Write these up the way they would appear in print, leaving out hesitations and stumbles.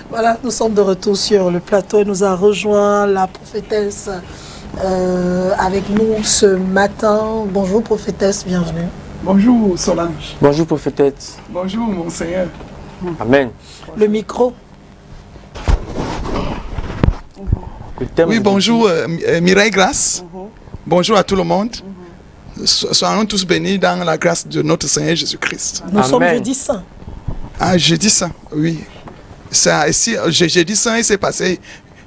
Voilà, nous sommes de retour sur le plateau et nous a rejoint la prophétesse avec nous ce matin. Bonjour prophétesse, bienvenue. Bonjour Solange. Bonjour prophétesse. Bonjour mon Seigneur. Amen. Le micro. Oui, bonjour Mireille Grace. Bonjour à tout le monde. Soyons tous bénis dans la grâce de notre Seigneur Jésus-Christ. Nous sommes jeudi saint. Ah, jeudi saint, oui. Ça, ici, jeudi saint, il s'est passé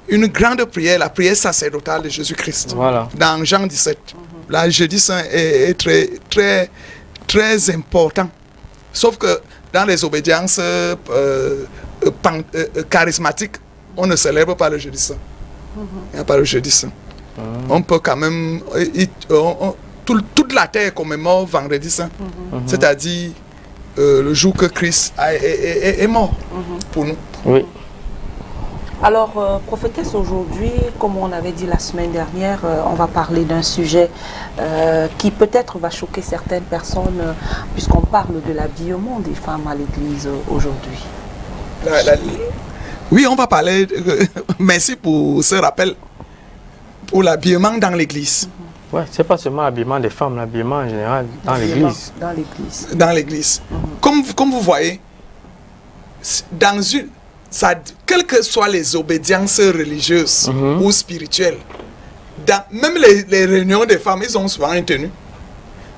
une grande prière, la prière sacerdotale de Jésus-Christ. Voilà. Dans Jean 17. La jeudi saint est très, très, très important. Sauf que dans les obédiences charismatiques, on ne célèbre pas le jeudi saint. Il n'y a pas le jeudi saint. On peut quand même... toute la terre commémore vendredi saint. C'est-à-dire le jour que Christ est mort pour nous. Oui. Alors, prophétesse, aujourd'hui, comme on avait dit la semaine dernière, on va parler d'un sujet qui peut-être va choquer certaines personnes, puisqu'on parle de l'habillement des femmes à l'église aujourd'hui. Oui, on va parler... merci pour ce rappel. Pour l'habillement dans l'église. Ouais, c'est pas seulement l'habillement des femmes, l'habillement en général dans l'église. Dans l'église. Dans l'église. Comme vous voyez, dans une... quelles que soient les obédiences religieuses ou spirituelles, même les réunions des femmes, ils ont souvent une tenue.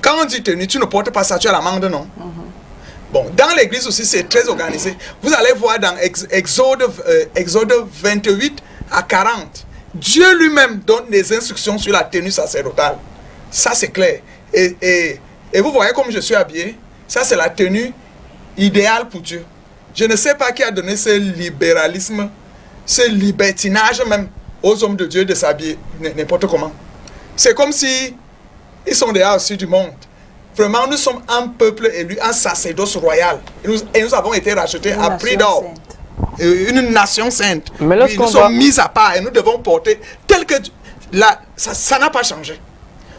Quand on dit tenue, tu ne portes pas ça, tu as l'amende, non? Bon, dans l'église aussi, c'est très organisé. Vous allez voir dans Exode 28 à 40, Dieu lui-même donne des instructions sur la tenue sacerdotale. Ça, c'est clair. Et vous voyez comme je suis habillé, ça, c'est la tenue idéale pour Dieu. Je ne sais pas qui a donné ce libéralisme, ce libertinage même aux hommes de Dieu de s'habiller n'importe comment. C'est comme si ils sont dehors aussi du monde. Vraiment, nous sommes un peuple élu, un sacerdoce royal. Et nous avons été rachetés à prix d'or. Une nation sainte. Mais oui, nous sommes mis à part et nous devons porter tel que... ça n'a pas changé.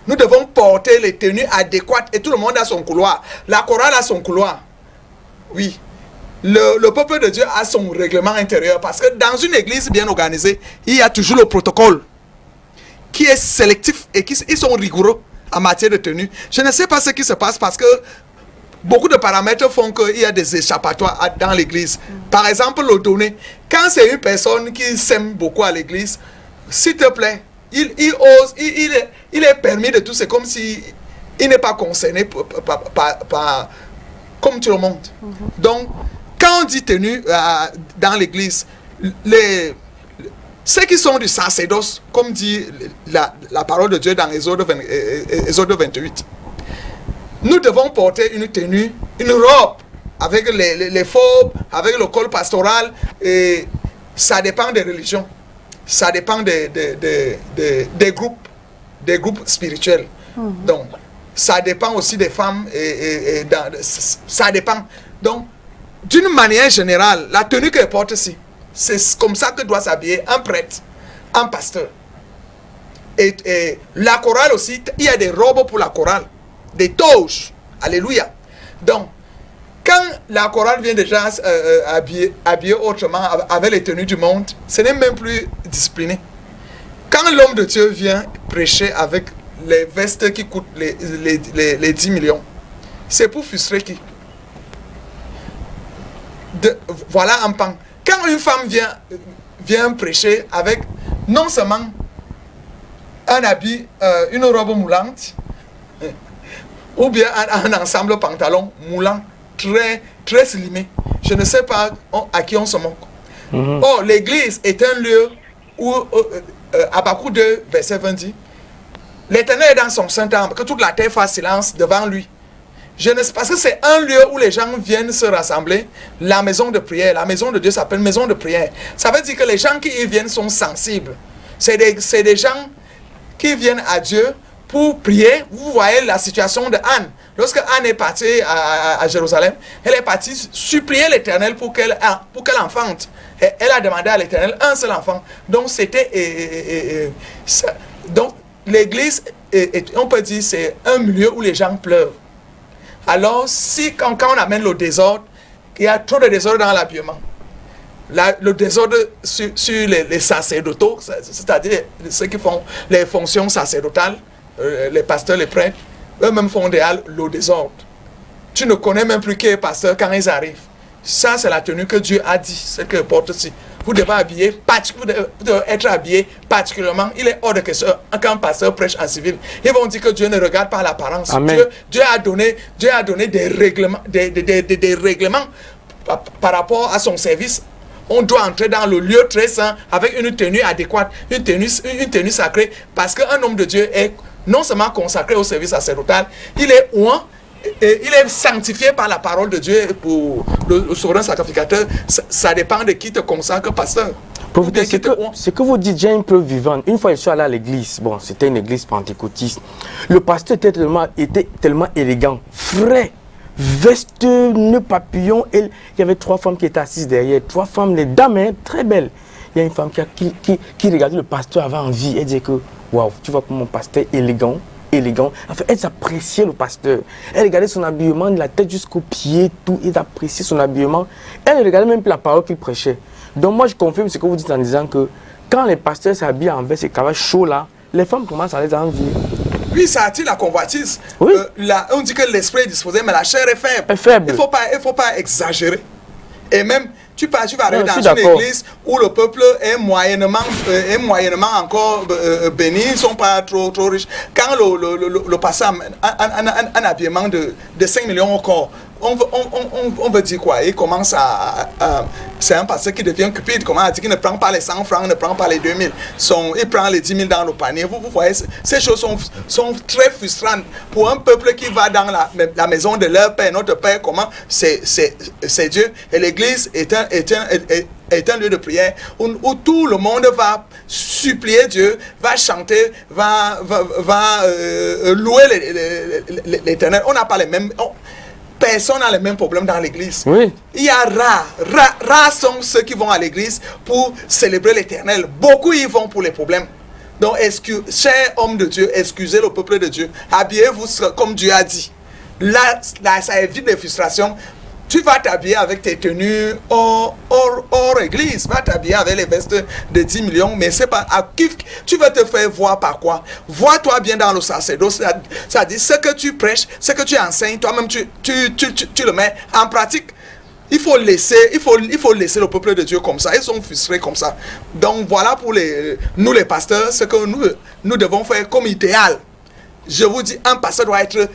Nous devons porter les tenues adéquates et tout le monde a son couloir. La chorale a son couloir. Oui. Le peuple de Dieu a son règlement intérieur parce que dans une église bien organisée, il y a toujours le protocole qui est sélectif et ils sont rigoureux en matière de tenue. Je ne sais pas ce qui se passe parce que beaucoup de paramètres font qu'il y a des échappatoires dans l'église. Par exemple, le donner. Quand c'est une personne qui s'aime beaucoup à l'église, s'il te plaît, il ose, il est permis de tout. C'est comme si il n'est pas concerné par comme tout le monde. Donc, quand on dit tenue dans l'église, ceux qui sont du sacerdoce, comme dit la parole de Dieu dans Exode 28, nous devons porter une tenue, une robe, avec les faux, avec le col pastoral, et ça dépend des religions, ça dépend des groupes spirituels. Donc, ça dépend aussi des femmes, ça dépend. Donc, d'une manière générale, la tenue qu'elle porte ici, c'est comme ça que doit s'habiller un prêtre, un pasteur. Et la chorale aussi, il y a des robes pour la chorale, des toges. Alléluia. Donc, quand la chorale vient déjà habiller autrement avec les tenues du monde, ce n'est même plus discipliné. Quand l'homme de Dieu vient prêcher avec les vestes qui coûtent les 10 millions, c'est pour frustrer qui? Voilà un pan. Quand une femme vient prêcher avec non seulement un habit, une robe moulante, ou bien un ensemble pantalon moulant, très, très slimé, je ne sais pas à qui on se moque. Oh, l'église est un lieu où, Habakkuk 2, verset 20 dit, l'Éternel est dans son saint temple, que toute la terre fasse silence devant lui. Parce que c'est un lieu où les gens viennent se rassembler, la maison de prière. La maison de Dieu s'appelle maison de prière. Ça veut dire que les gens qui y viennent sont sensibles. C'est des gens qui viennent à Dieu pour prier. Vous voyez la situation de Anne. Lorsque Anne est partie à Jérusalem, elle est partie supplier l'Éternel pour qu'elle enfante. Et elle a demandé à l'Éternel un seul enfant. Donc donc l'église, on peut dire, c'est un milieu où les gens pleurent. Alors, quand on amène le désordre, il y a trop de désordre dans l'habillement. le désordre sur les sacerdotaux, c'est-à-dire ceux qui font les fonctions sacerdotales, les pasteurs, les prêtres, eux-mêmes font le désordre. Tu ne connais même plus qui est pasteur quand ils arrivent. Ça, c'est la tenue que Dieu a dit, ce que porte aussi. Vous devez être habillé particulièrement. Il est hors de question quand un pasteur prêche en civil. Ils vont dire que Dieu ne regarde pas l'apparence. Dieu a donné des règlements, des règlements par rapport à son service. On doit entrer dans le lieu très saint avec une tenue adéquate, une tenue sacrée, parce qu'un homme de Dieu est non seulement consacré au service sacerdotal, il est ouin, et il est sanctifié par la parole de Dieu pour le souverain sacrificateur. Ça dépend de qui te consacre, pasteur. Ce que vous dites, j'ai une preuve vivante. Une fois, je suis allé à l'église. Bon, c'était une église pentecôtiste. Le pasteur était tellement élégant, frais, veste, nœud papillon. Il y avait 3 femmes qui étaient assises derrière. 3 femmes, les dames, hein, très belles. Il y a une femme qui regardait le pasteur avant en vie. Elle disait que, waouh, tu vois comment mon pasteur est élégant. Enfin, elle appréciait le pasteur. Elle regardait son habillement de la tête jusqu'aux pieds, tout. Elle appréciait son habillement. Elle ne regardait même plus la parole qu'il prêchait. Donc moi, je confirme ce que vous dites en disant que quand les pasteurs s'habillent en veste et cravate chaud là, les femmes commencent à les envier. Oui, ça attire la convoitise. Oui. On dit que l'esprit est disposé, mais la chair est faible. Il ne faut pas exagérer. Et même, tu vas arriver dans une église où le peuple est moyennement encore béni, ils ne sont pas trop riches. Quand le pasteur a un habillement de 5 millions au corps, on veut dire quoi? Il commence c'est un pasteur qui devient cupide, comment à dire qu'il ne prend pas les 100 francs, ne prend pas les 2000. Il prend les 10 000 dans le panier. Vous voyez, ces choses sont très frustrantes pour un peuple qui va dans la maison de leur Père. Notre Père, comment? C'est Dieu. Et l'église est un lieu de prière où tout le monde va supplier Dieu, va chanter, va louer l'Éternel. On n'a pas les mêmes... Personne n'a les mêmes problèmes dans l'église. Oui. Il y a rares sont ceux qui vont à l'église pour célébrer l'Éternel. Beaucoup y vont pour les problèmes. Donc, chers hommes de Dieu, excusez le peuple de Dieu. Habillez-vous comme Dieu a dit. Là, ça évite les frustrations. Tu vas t'habiller avec tes tenues hors église. Va t'habiller avec les vestes de 10 millions. Mais c'est pas à qui tu vas te faire voir par quoi. Vois-toi bien dans le sacerdoce. Ça dit ce que tu prêches, ce que tu enseignes, toi-même tu le mets en pratique. Il faut laisser le peuple de Dieu comme ça. Ils sont frustrés comme ça. Donc voilà pour nous les pasteurs, ce que nous devons faire comme idéal. Je vous dis, un pasteur doit être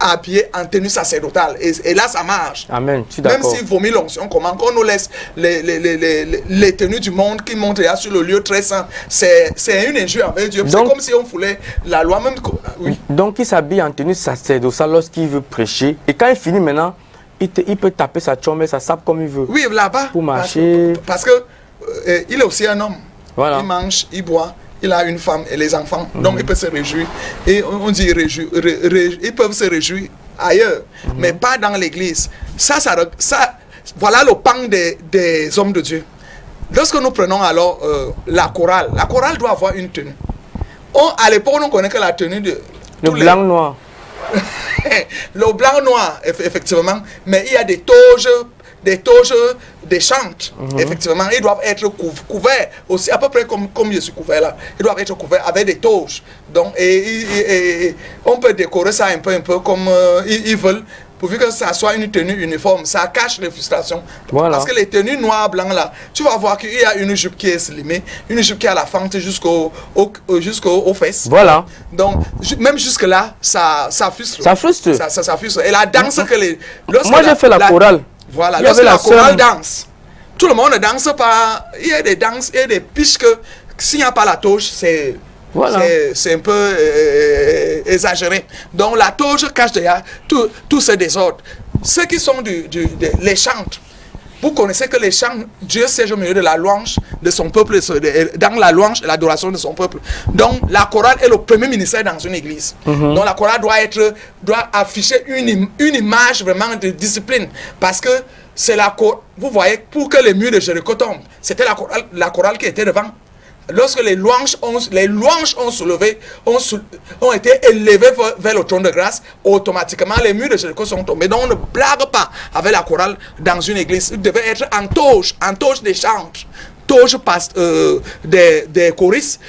habillé en tenue sacerdotale et là ça marche. Amen, je suis d'accord. Même s'il vomit l'onction, comment qu'on nous laisse les tenues du monde qui montent là sur le lieu très saint, c'est une injure envers Dieu. C'est comme si on voulait la loi même. Oui. Donc il s'habille en tenue sacerdotale lorsqu'il veut prêcher et quand il finit maintenant, il peut taper sa chombe, sa sape comme il veut. Oui, là-bas. Pour marcher. Parce que il est aussi un homme. Voilà. Il mange, il boit. Il a une femme et les enfants, donc il peut se réjouir. Et on dit ils peuvent se réjouir ailleurs, mais pas dans l'église. Ça, voilà le pan des hommes de Dieu. Lorsque nous prenons alors la chorale doit avoir une tenue. À l'époque, on connaît que la tenue de... Le blanc-noir. Le blanc-noir, effectivement, mais il y a des toges, des chantes, effectivement, ils doivent être couverts aussi, à peu près comme je suis couvert là. Ils doivent être couverts avec des toges. Donc, et on peut décorer ça un peu comme ils veulent, pourvu que ça soit une tenue uniforme. Ça cache les frustrations. Voilà. Parce que les tenues noires, blancs là, tu vas voir qu'il y a une jupe qui est slimée, une jupe qui a la fente jusqu'aux fesses. Voilà. Donc, même jusque là, ça frustre. Ça frustre. Ça frustre. Et la danse que les... Moi, j'ai fait la chorale. Voilà, lorsque la chorale danse, tout le monde ne danse pas. Il y a des danses et des piches que s'il n'y a pas la toge, c'est un peu exagéré. Donc la toge cache derrière tout ce désordre. Ceux qui sont les chantes, vous connaissez que les chants, Dieu siège au milieu de la louange de son peuple, dans la louange et l'adoration de son peuple. Donc la chorale est le premier ministère dans une église. Donc la chorale doit afficher une image vraiment de discipline. Parce que c'est vous voyez, pour que les murs de Jéricho tombent, c'était la chorale qui était devant. lorsque les louanges ont soulevé, ont été élevées vers le trône de grâce, automatiquement les murs de Jéricho sont tombés. Donc on ne blague pas avec la chorale dans une église. Il devait être en toge des chantres, toge des choristes,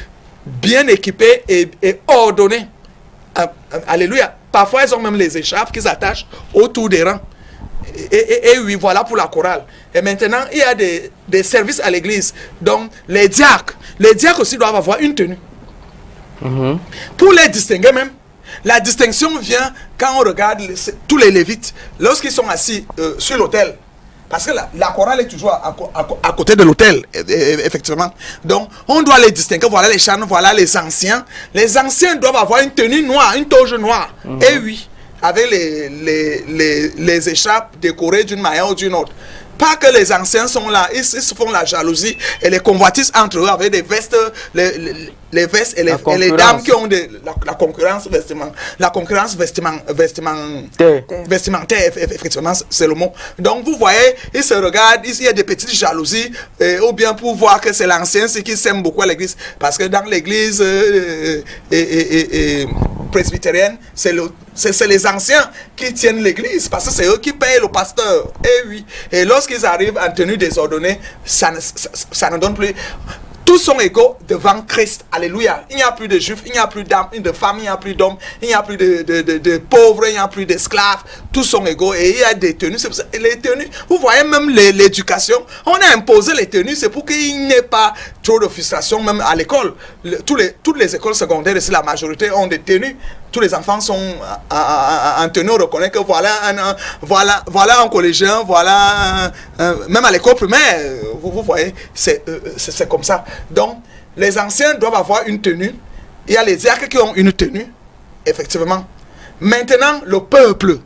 bien équipés et ordonnés. Alléluia. Parfois ils ont même les écharpes qu'ils attachent autour des rangs. Et oui, voilà pour la chorale. Et maintenant, il y a des services à l'église. Donc, les diacres aussi doivent avoir une tenue. Pour les distinguer même, la distinction vient quand on regarde tous les lévites, lorsqu'ils sont assis sur l'autel. Parce que la chorale est toujours à côté de l'autel, effectivement. Donc, on doit les distinguer. Voilà les chants, voilà les anciens. Les anciens doivent avoir une tenue noire, une toge noire. Et oui, avec les écharpes décorées d'une manière ou d'une autre. Pas que les anciens sont là, ils se font la jalousie et les convoitises entre eux avec des vestes, les vestes et les dames qui ont la concurrence vestimentaire, effectivement, c'est le mot. Donc vous voyez, ils se regardent, il y a des petites jalousies, ou bien pour voir que c'est l'ancien, c'est qui s'aime beaucoup à l'église. Parce que dans l'église presbytérienne, c'est les anciens qui tiennent l'église, parce que c'est eux qui payent le pasteur. Et oui, et lorsqu'ils arrivent en tenue désordonnée, ça ne donne plus. Tous sont égaux devant Christ. Alléluia. Il n'y a plus de juifs, il n'y a plus d'âmes, de femmes, il n'y a plus d'hommes, il n'y a plus de pauvres, il n'y a plus d'esclaves. Tous sont égaux et il y a des tenues. C'est pour ça, les tenues, vous voyez même l'éducation. On a imposé les tenues, c'est pour qu'il n'y ait pas trop de frustration même à l'école. Toutes les écoles secondaires, la majorité ont des tenues. Tous les enfants sont en tenue, on reconnaît que voilà un collégien, voilà même à l'école primaire, vous voyez, c'est comme ça. Donc, les anciens doivent avoir une tenue. Il y a les diacres qui ont une tenue, effectivement. Maintenant, le peuple,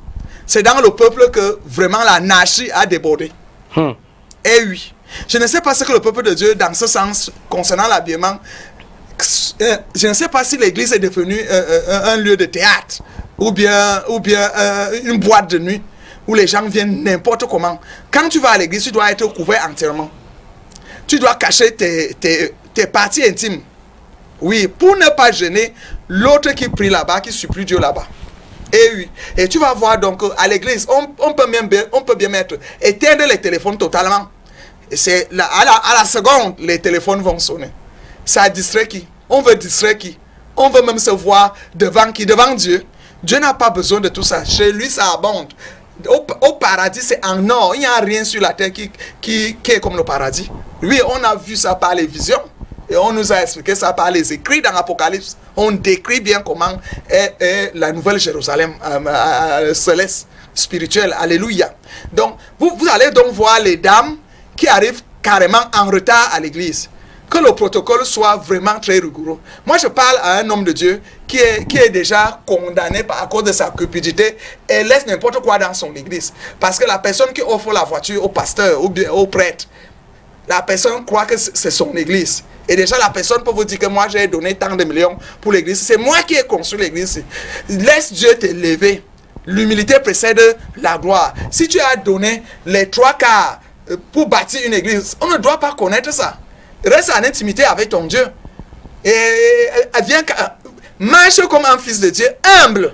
c'est dans le peuple que vraiment l'anarchie a débordé. Et oui, je ne sais pas ce que le peuple de Dieu, dans ce sens, concernant l'habillement, je ne sais pas si l'église est devenue un lieu de théâtre ou bien une boîte de nuit où les gens viennent n'importe comment. Quand tu vas à l'église, tu dois être couvert entièrement. Tu dois cacher tes parties intimes. Oui, pour ne pas gêner l'autre qui prie là-bas, qui supplie Dieu là-bas. Et oui, et tu vas voir donc à l'église, on peut bien mettre, éteindre les téléphones totalement. C'est à la seconde, les téléphones vont sonner. Ça distrait qui? On veut distraire qui? On veut même se voir devant qui? Devant Dieu. Dieu n'a pas besoin de tout ça. Chez lui, ça abonde. Au paradis, c'est en or. Il n'y a rien sur la terre qui est comme le paradis. Oui, on a vu ça par les visions. Et on nous a expliqué ça par les écrits dans l'Apocalypse. On décrit bien comment est la nouvelle Jérusalem céleste, spirituelle. Alléluia. Donc, vous allez donc voir les dames qui arrivent carrément en retard à l'église. Que le protocole soit vraiment très rigoureux. Moi, je parle à un homme de Dieu qui est déjà condamné à cause de sa cupidité et laisse n'importe quoi dans son église. Parce que la personne qui offre la voiture au pasteur ou bien au prêtre, la personne croit que c'est son église. Et déjà, la personne peut vous dire que moi, j'ai donné tant de millions pour l'église. C'est moi qui ai construit l'église. Laisse Dieu t'élever. L'humilité précède la gloire. Si tu as donné les 3/4 pour bâtir une église, on ne doit pas connaître ça. Reste en intimité avec ton Dieu. Et viens, marche comme un fils de Dieu, humble.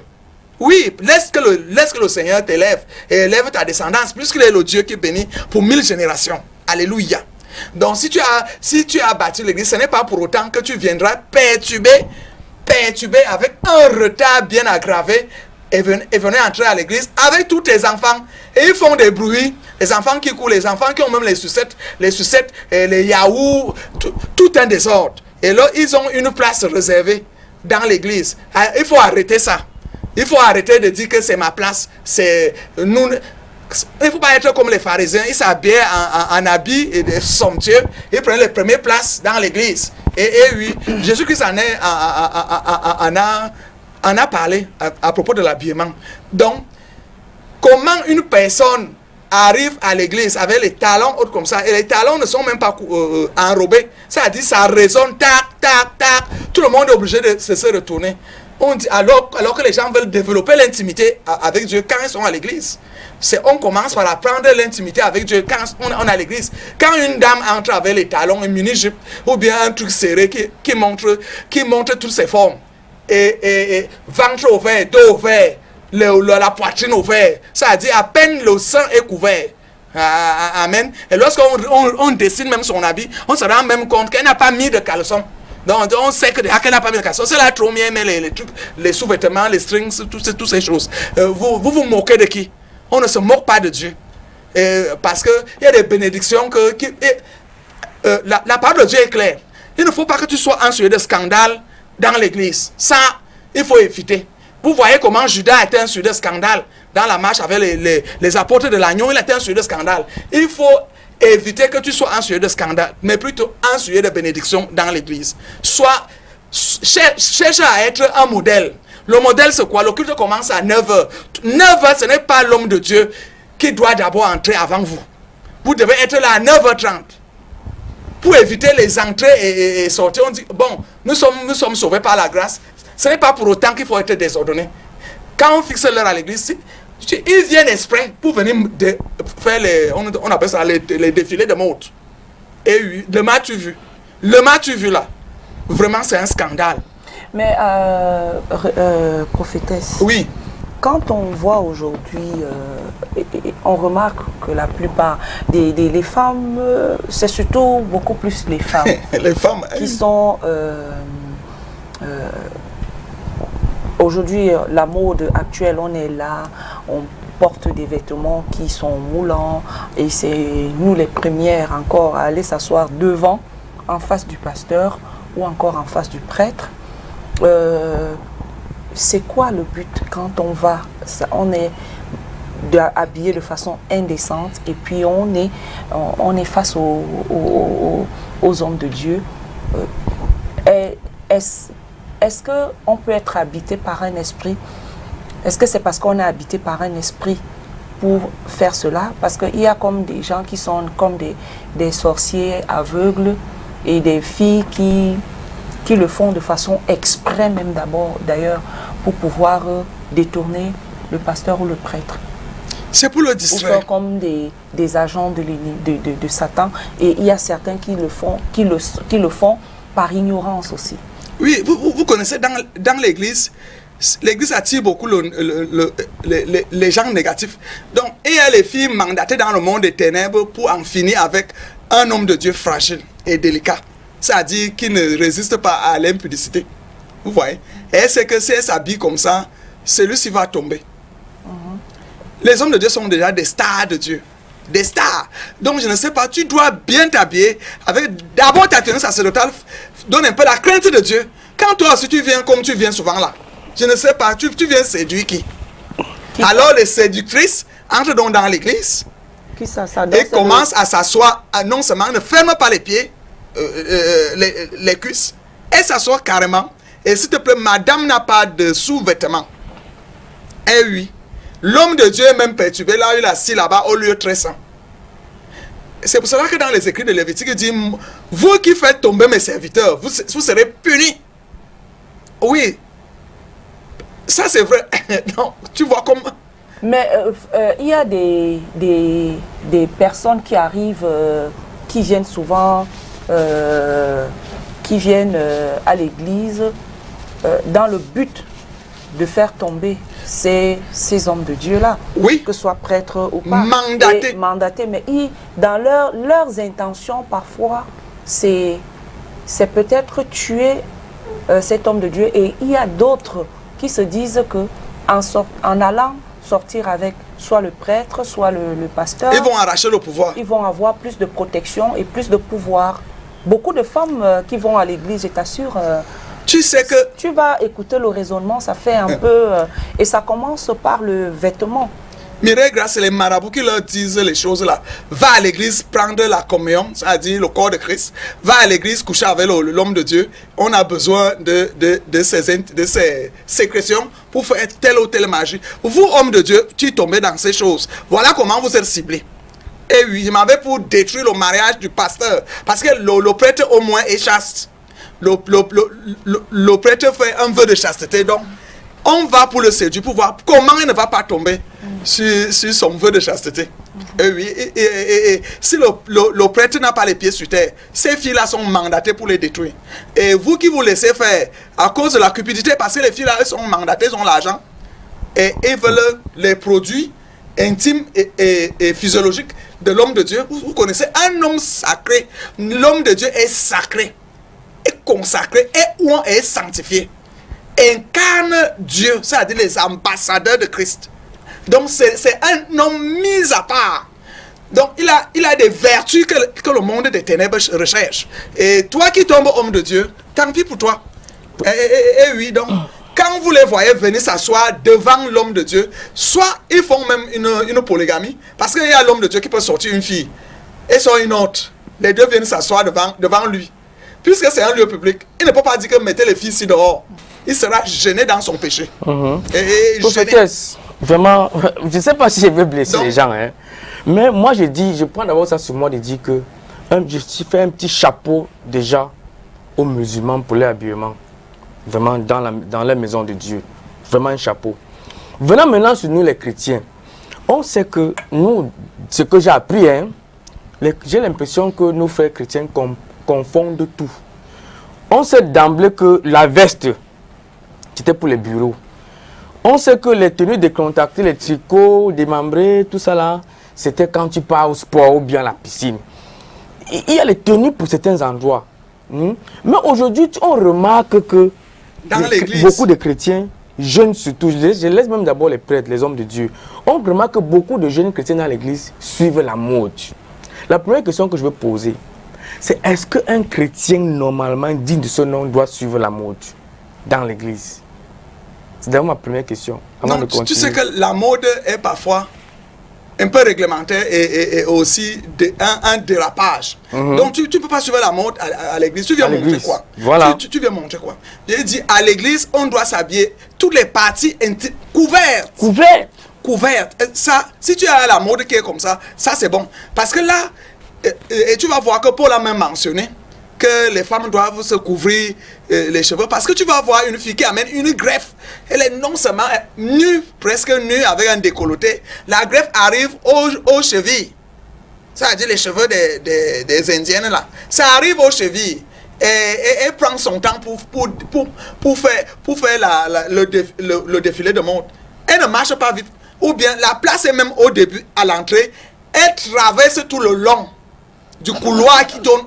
Oui, laisse que le Seigneur t'élève et élève ta descendance, puisqu'il est le Dieu qui bénit pour 1000 générations. Alléluia. Donc, si tu as bâti l'église, ce n'est pas pour autant que tu viendras perturber avec un retard bien aggravé et venez entrer à l'église avec tous tes enfants. Et ils font des bruits. Les enfants qui courent, les enfants qui ont même les sucettes, et les yaourts, tout un désordre. Et là, ils ont une place réservée dans l'église. Il faut arrêter ça. Il faut arrêter de dire que c'est ma place. Nous. Il ne faut pas être comme les pharisiens. Ils s'habillaient en habits et somptueux. Ils prennent les premières places dans l'église. Et oui, Jésus-Christ en a parlé à propos de l'habillement. Donc, comment une personne arrive à l'église avec les talons autres comme ça, et les talons ne sont même pas enrobés, ça dit, ça résonne, tac, tac, tac, tout le monde est obligé de se retourner. On dit, alors que les gens veulent développer l'intimité avec Dieu quand ils sont à l'église. On commence par apprendre l'intimité avec Dieu quand on est à l'église. Quand une dame entre avec les talons, une mini-jupe, ou bien un truc serré qui montre toutes ses formes, et ventre ouvert, dos ouvert, la poitrine ouverte, ça veut dire à peine le sein est couvert. Amen. Et lorsqu'on dessine même son habit, on se rend même compte qu'elle n'a pas mis de caleçon. Donc on sait qu'elle n'a pas mis de caleçon. C'est là trop bien, mais les trucs, les sous-vêtements, les strings, toutes ces choses. Vous moquez de qui? On ne se moque pas de Dieu. Parce qu'il y a des bénédictions la parole de Dieu est claire. Il ne faut pas que tu sois un sujet de scandale dans l'église. Ça, il faut éviter. Vous voyez comment Judas était un sujet de scandale dans la marche avec les apôtres de l'agneau. Il était un sujet de scandale. Il faut éviter que tu sois un sujet de scandale, mais plutôt un sujet de bénédiction dans l'église. Cherche à être un modèle. Le modèle, c'est quoi? Le culte commence à 9h. 9h, ce n'est pas l'homme de Dieu qui doit d'abord entrer avant vous. Vous devez être là à 9h30. Pour éviter les entrées et sorties, on dit, bon, nous sommes sauvés par la grâce. Ce n'est pas pour autant qu'il faut être désordonné. Quand on fixe l'heure à l'église, ils viennent exprès pour venir faire on appelle ça les défilés de mode. Et oui, le m'as-tu vu? Le m'as-tu vu là? Vraiment, c'est un scandale. Mais, prophétesse, oui. Quand on voit aujourd'hui, on remarque que la plupart des femmes, c'est surtout beaucoup plus les femmes, les femmes qui sont... aujourd'hui, la mode actuelle, on est là, on porte des vêtements qui sont moulants, et c'est nous les premières encore à aller s'asseoir devant, en face du pasteur ou encore en face du prêtre. C'est quoi le but quand on va, on est habillé de façon indécente et puis on est face aux hommes de Dieu? Est-ce qu'on peut être habité par un esprit? Est-ce que c'est parce qu'on est habité par un esprit pour faire cela? Parce qu'il y a comme des gens qui sont comme des sorciers aveugles et des filles qui le font de façon exprès même d'ailleurs pour pouvoir détourner le pasteur ou le prêtre. C'est pour le distraire. Ou faire comme des agents de Satan. Et il y a certains qui le font par ignorance aussi. Oui, vous connaissez dans l'église, l'église attire beaucoup les gens négatifs. Donc, il y a les filles mandatées dans le monde des ténèbres pour en finir avec un homme de Dieu fragile et délicat. C'est-à-dire qui ne résiste pas à l'impudicité. Vous voyez? Et c'est que si elle s'habille comme ça, celui-ci va tomber. Les hommes de Dieu sont déjà des stars de Dieu. Des stars. Donc, je ne sais pas, tu dois bien t'habiller avec d'abord ta tenue sacerdotale. Donne un peu la crainte de Dieu. Quand toi aussi tu viens comme tu viens souvent là, je ne sais pas, tu viens séduire qui? Alors les séductrices entrent donc dans l'église et commencent à s'asseoir. Non seulement ne ferme pas les pieds, les cuisses, et s'asseoir carrément. Et s'il te plaît, madame n'a pas de sous-vêtements. Eh oui, l'homme de Dieu est même perturbé, là il est assis là-bas au lieu très saint. C'est pour cela que dans les écrits de Lévitique, il dit, vous qui faites tomber mes serviteurs, vous serez punis. Oui, ça c'est vrai. Non, tu vois comment. Mais il y a des personnes qui arrivent, qui viennent souvent, qui viennent à l'église dans le but de faire tomber ces hommes de Dieu-là, oui, que ce soit prêtre ou pas, mandatés. Mais dans leurs intentions, parfois, c'est peut-être tuer cet homme de Dieu. Et il y a d'autres qui se disent que en allant sortir avec soit le prêtre, soit le pasteur, ils vont arracher le pouvoir. Ils vont avoir plus de protection et plus de pouvoir. Beaucoup de femmes qui vont à l'église, je t'assure, tu sais que... Tu vas écouter le raisonnement, ça fait un peu... et ça commence par le vêtement. Mireille Grace, c'est les marabouts qui leur disent les choses là. Va à l'église prendre la communion, c'est-à-dire le corps de Christ. Va à l'église coucher avec l'homme de Dieu. On a besoin de ces sécrétions pour faire telle ou telle magie. Vous, homme de Dieu, tu tombez dans ces choses. Voilà comment vous êtes ciblés. Et oui, il m'avait pour détruire le mariage du pasteur. Parce que le prêtre au moins est chaste. Le prêtre fait un vœu de chasteté. Donc, on va pour le séduire, pour voir comment il ne va pas tomber sur son vœu de chasteté. Et oui, et si le prêtre n'a pas les pieds sur terre, ces filles-là sont mandatées pour les détruire. Et vous qui vous laissez faire à cause de la cupidité, parce que les filles-là, elles sont mandatées, elles ont l'argent, et ils veulent les produits intimes et physiologiques de l'homme de Dieu. Vous connaissez un homme sacré. L'homme de Dieu est sacré, est consacré, est sanctifié. Incarne Dieu, c'est-à-dire les ambassadeurs de Christ. Donc c'est un homme mis à part. Donc il a des vertus que le monde des ténèbres recherche. Et toi qui tombes homme de Dieu, tant pis pour toi. Et oui, donc quand vous les voyez venir s'asseoir devant l'homme de Dieu, soit ils font même une polygamie, parce qu'il y a l'homme de Dieu qui peut sortir une fille et soit une autre. Les deux viennent s'asseoir devant lui. Puisque c'est un lieu public, il ne peut pas dire que mettez les filles ici dehors. Il sera gêné dans son péché. Vraiment, je ne sais pas si je vais blesser les gens, hein. Mais moi je prends d'abord ça sur moi de dire que je fais un petit chapeau déjà aux musulmans pour leur habillement. Vraiment dans la maison de Dieu. Vraiment un chapeau. Venant maintenant sur nous les chrétiens, on sait que nous, ce que j'ai appris, hein, j'ai l'impression que nos frères chrétiens confondent tout. On sait d'emblée que la veste, c'était pour les bureaux. On sait que les tenues décontractées, les tricots, démembrés, tout ça là, c'était quand tu pars au sport ou bien à la piscine. Il y a les tenues pour certains endroits. Mais aujourd'hui, on remarque que beaucoup de chrétiens, jeunes surtout, je laisse même d'abord les prêtres, les hommes de Dieu, on remarque que beaucoup de jeunes chrétiens dans l'église suivent la mode. La première question que je veux poser, c'est est-ce qu'un chrétien normalement digne de ce nom doit suivre la mode dans l'église? C'est d'abord ma première question. Non, tu sais que la mode est parfois un peu réglementaire et aussi un dérapage. Donc tu ne peux pas suivre la mode à l'église. Tu viens montrer quoi? Voilà. Tu viens montrer quoi? J'ai dit à l'église, on doit s'habiller toutes les parties couvertes. Couvertes. Ça, si tu as la mode qui est comme ça c'est bon. Parce que là, et tu vas voir que Paul a même mentionné que les femmes doivent se couvrir les cheveux, parce que tu vas voir une fille qui amène une greffe. Elle est non seulement nue, presque nue avec un décolleté. La greffe arrive aux chevilles. Ça veut dire les cheveux des Indiennes là. Ça arrive aux chevilles. Et elle prend son temps pour faire le défilé de mode. Elle ne marche pas vite. Ou bien la place est même au début, à l'entrée. Elle traverse tout le long du couloir qui donne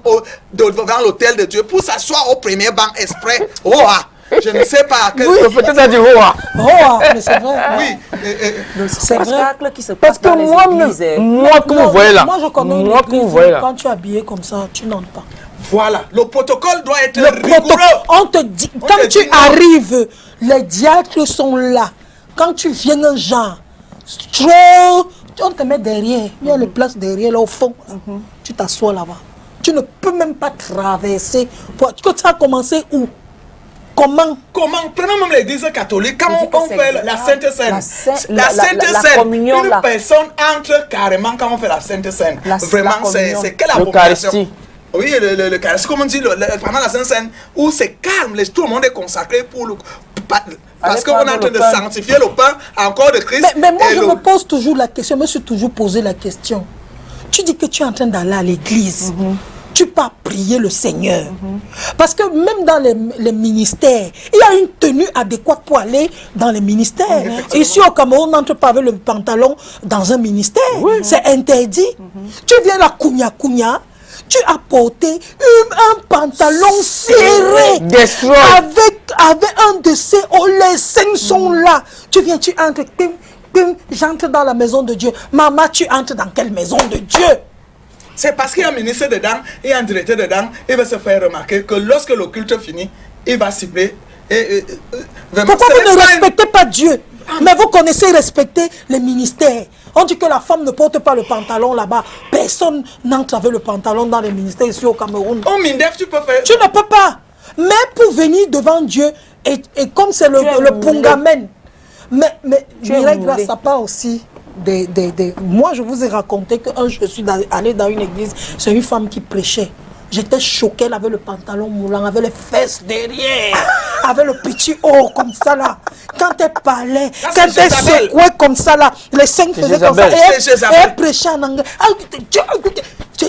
devant l'hôtel de Dieu pour s'asseoir au premier banc exprès. Je ne sais pas. Oui, peut-être à dire mais c'est vrai. Oui. C'est vrai. Qui se Parce que moi, que vous voyez là. Moi, je connais une église, quand tu es habillé comme ça, tu n'entres pas. Voilà, le protocole doit être rigoureux. On te dit, quand tu arrives, les diacres sont là. Quand tu viens un genre, trop, on te met derrière. Il y a les places derrière, là au fond. Tu t'assois là-bas. Tu ne peux même pas traverser. Que tu as commencé où? Comment? Prenons même l'église catholique, quand on fait la Sainte Seine. La Sainte Seine, une personne entre carrément quand on fait la Sainte Seine. Vraiment, c'est quelle abomination. Oui, l'Eucharistie, comme on dit, pendant la Sainte Seine, où c'est calme, tout le monde est consacré pour parce qu'on est en train de sanctifier le pain encore de Christ. Mais moi, je me pose toujours la question, je me suis toujours posé la question. Tu dis que tu es en train d'aller à l'église. Tu peux prier le Seigneur. Parce que même dans les ministères, il y a une tenue adéquate pour aller dans les ministères. Ici au Cameroun, on n'entre pas avec le pantalon dans un ministère. C'est interdit. Tu viens là, Kounia. Tu as porté un pantalon serré avec un de ces les seins sont là. Tu viens, tu entres, j'entre dans la maison de Dieu. Maman, tu entres dans quelle maison de Dieu? C'est parce qu'il y a un ministre dedans et un directeur dedans, il va se faire remarquer que lorsque le culte finit, il va cibler. Pourquoi vous ne respectez pas Dieu? Mais vous connaissez respecter les ministères. On dit que la femme ne porte pas le pantalon là-bas. Personne n'entre avec le pantalon dans les ministères ici au Cameroun. Au Mindef, tu peux faire. Tu ne peux pas. Mais pour venir devant Dieu, et comme c'est le pungamen, mais Mireille Grace, ça part aussi Moi, je vous ai raconté que je suis allé dans une église, c'est une femme qui prêchait. J'étais choquée, elle avait le pantalon moulant, avec les fesses derrière, avec le petit haut comme ça là. Quand elle parlait, Ah, quand c'est elle Jézabel. secouait comme ça là, les seins faisaient comme ça. Jézabel. Et C'est elle, Jézabel. et elle prêchait en anglais.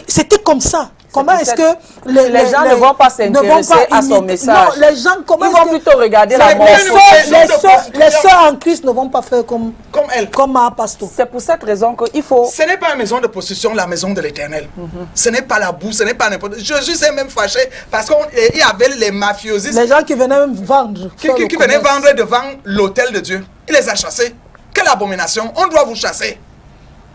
C'était comme ça. Comment pour est-ce cette- que les gens ne vont pas s'intéresser à son message. Non, les gens, comment Ils est-ce vont que- plutôt regarder C'est la les mort. les sœurs en Christ ne vont pas faire comme elle. un pasteur. C'est pour cette raison qu'il faut... Ce n'est pas une maison de possession, la maison de l'Éternel. Ce n'est pas la boue, ce n'est pas n'importe. Jésus s'est même fâché parce qu'il y avait les mafiosistes Les gens qui venaient même vendre. qui faire le venaient commerce. vendre devant l'autel de Dieu. Il les a chassés. Quelle abomination! On doit vous chasser.